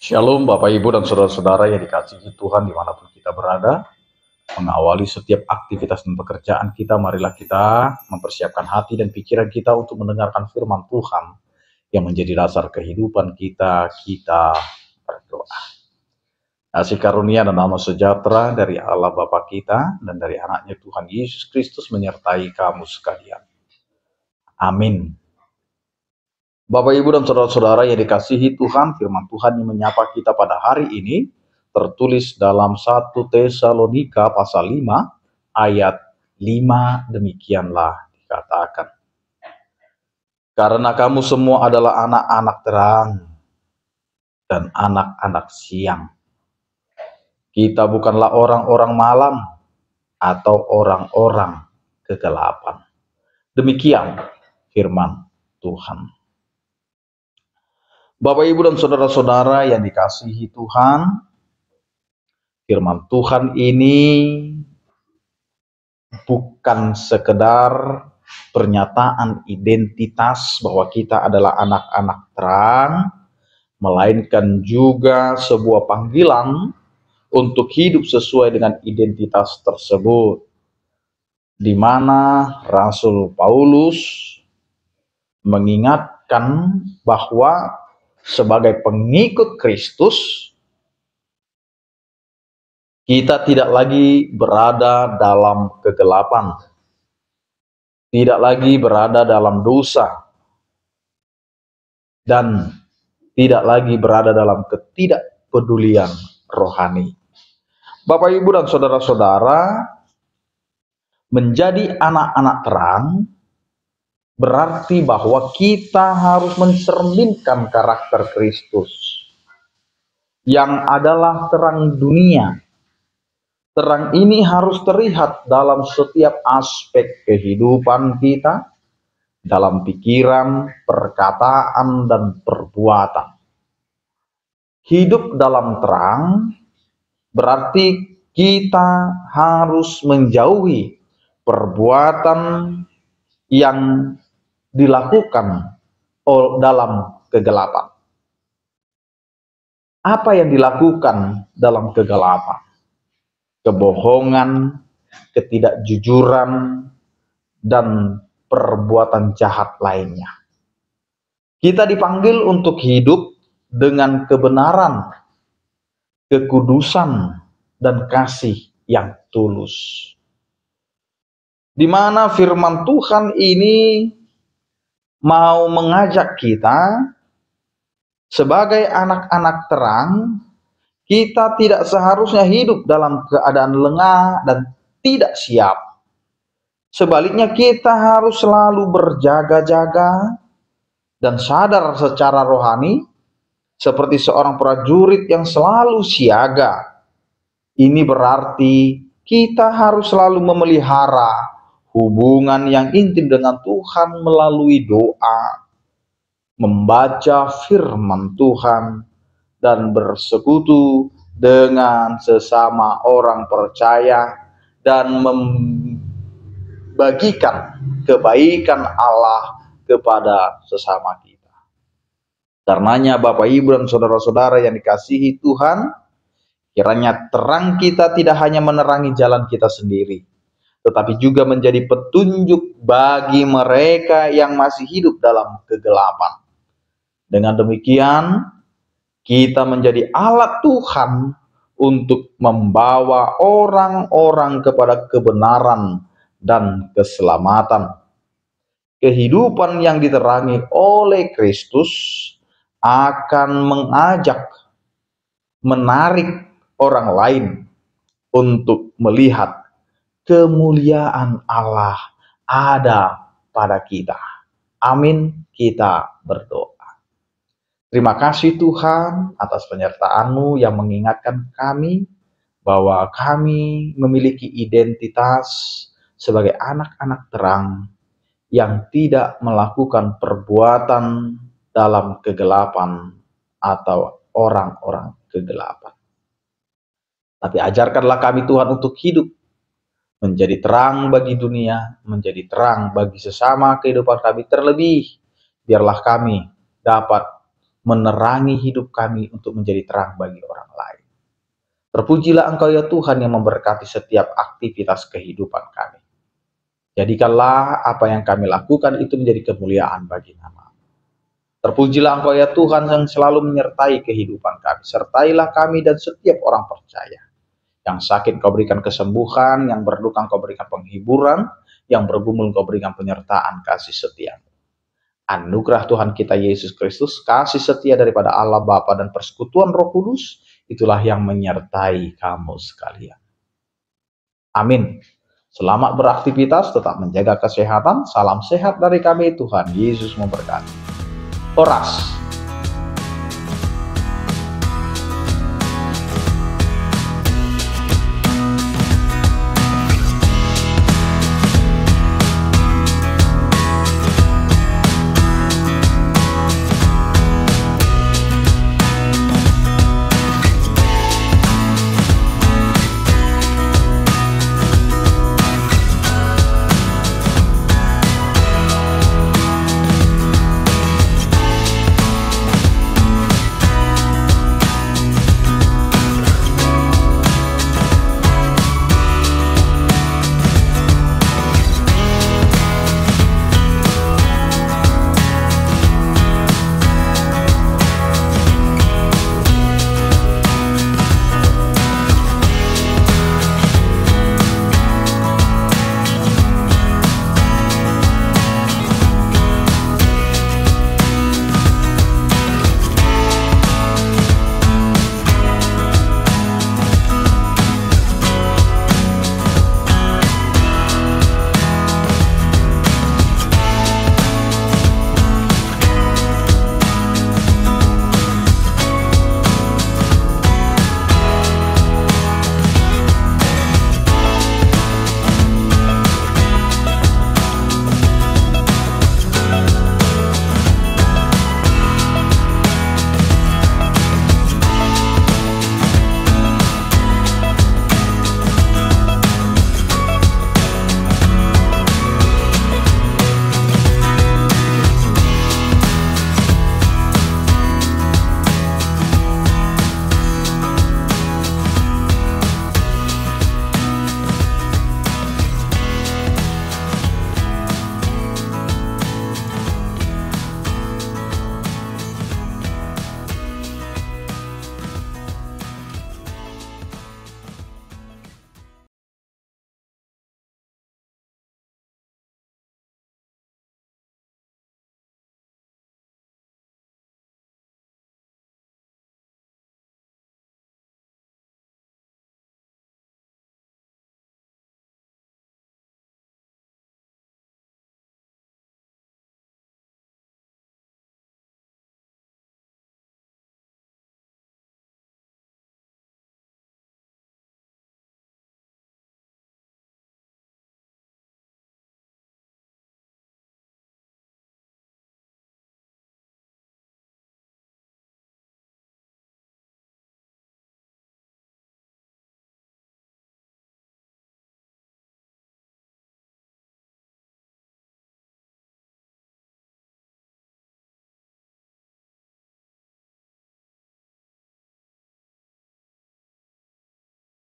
Shalom Bapak Ibu dan Saudara-saudara yang dikasihi Tuhan dimanapun kita berada. Mengawali setiap aktivitas dan pekerjaan kita, marilah kita mempersiapkan hati dan pikiran kita untuk mendengarkan firman Tuhan yang menjadi dasar kehidupan kita. Kita berdoa. Kasih karunia dan damai sejahtera dari Allah Bapa kita dan dari anaknya Tuhan Yesus Kristus menyertai kamu sekalian. Amin. Bapak, Ibu, dan Saudara-saudara yang dikasihi Tuhan, firman Tuhan yang menyapa kita pada hari ini tertulis dalam 1 Tesalonika pasal 5 ayat 5, demikianlah dikatakan. Karena kamu semua adalah anak-anak terang dan anak-anak siang. Kita bukanlah orang-orang malam atau orang-orang kegelapan. Demikian firman Tuhan. Bapak, Ibu, dan Saudara-saudara yang dikasihi Tuhan, firman Tuhan ini bukan sekedar pernyataan identitas bahwa kita adalah anak-anak terang, melainkan juga sebuah panggilan untuk hidup sesuai dengan identitas tersebut, di mana Rasul Paulus mengingatkan bahwa sebagai pengikut Kristus, kita tidak lagi berada dalam kegelapan, tidak lagi berada dalam dosa, dan tidak lagi berada dalam ketidakpedulian rohani. Bapak, Ibu, dan Saudara-saudara, menjadi anak-anak terang berarti bahwa kita harus mencerminkan karakter Kristus yang adalah terang dunia. Terang ini harus terlihat dalam setiap aspek kehidupan kita, dalam pikiran, perkataan, dan perbuatan. Hidup dalam terang berarti kita harus menjauhi perbuatan yang dilakukan dalam kegelapan. Apa yang dilakukan dalam kegelapan? Kebohongan, ketidakjujuran, dan perbuatan jahat lainnya. Kita dipanggil untuk hidup dengan kebenaran, kekudusan, dan kasih yang tulus. Di mana firman Tuhan ini mau mengajak kita sebagai anak-anak terang, kita tidak seharusnya hidup dalam keadaan lengah dan tidak siap. Sebaliknya kita harus selalu berjaga-jaga dan sadar secara rohani seperti seorang prajurit yang selalu siaga. Ini berarti kita harus selalu memelihara hubungan yang intim dengan Tuhan melalui doa, membaca firman Tuhan, dan bersekutu dengan sesama orang percaya dan membagikan kebaikan Allah kepada sesama kita. Karenanya Bapak, Ibu, dan Saudara-saudara yang dikasihi Tuhan, kiranya terang kita tidak hanya menerangi jalan kita sendiri, tetapi juga menjadi petunjuk bagi mereka yang masih hidup dalam kegelapan. Dengan demikian, kita menjadi alat Tuhan untuk membawa orang-orang kepada kebenaran dan keselamatan. Kehidupan yang diterangi oleh Kristus akan mengajak, menarik orang lain untuk melihat kemuliaan Allah ada pada kita. Amin. Kita berdoa. Terima kasih Tuhan atas penyertaan-Mu yang mengingatkan kami bahwa kami memiliki identitas sebagai anak-anak terang yang tidak melakukan perbuatan dalam kegelapan atau orang-orang kegelapan. Tapi ajarkanlah kami Tuhan untuk hidup menjadi terang bagi dunia, menjadi terang bagi sesama kehidupan kami, terlebih biarlah kami dapat menerangi hidup kami untuk menjadi terang bagi orang lain. Terpujilah Engkau ya Tuhan yang memberkati setiap aktivitas kehidupan kami. Jadikanlah apa yang kami lakukan itu menjadi kemuliaan bagi nama. Terpujilah Engkau ya Tuhan yang selalu menyertai kehidupan kami. Sertailah kami dan setiap orang percaya. Yang sakit Kau berikan kesembuhan, yang berduka Kau berikan penghiburan, yang bergumul Kau berikan penyertaan kasih setia. Anugerah Tuhan kita Yesus Kristus, kasih setia daripada Allah Bapa dan persekutuan Roh Kudus, itulah yang menyertai kamu sekalian. Amin. Selamat beraktivitas, tetap menjaga kesehatan. Salam sehat dari kami, Tuhan Yesus memberkati. Horas.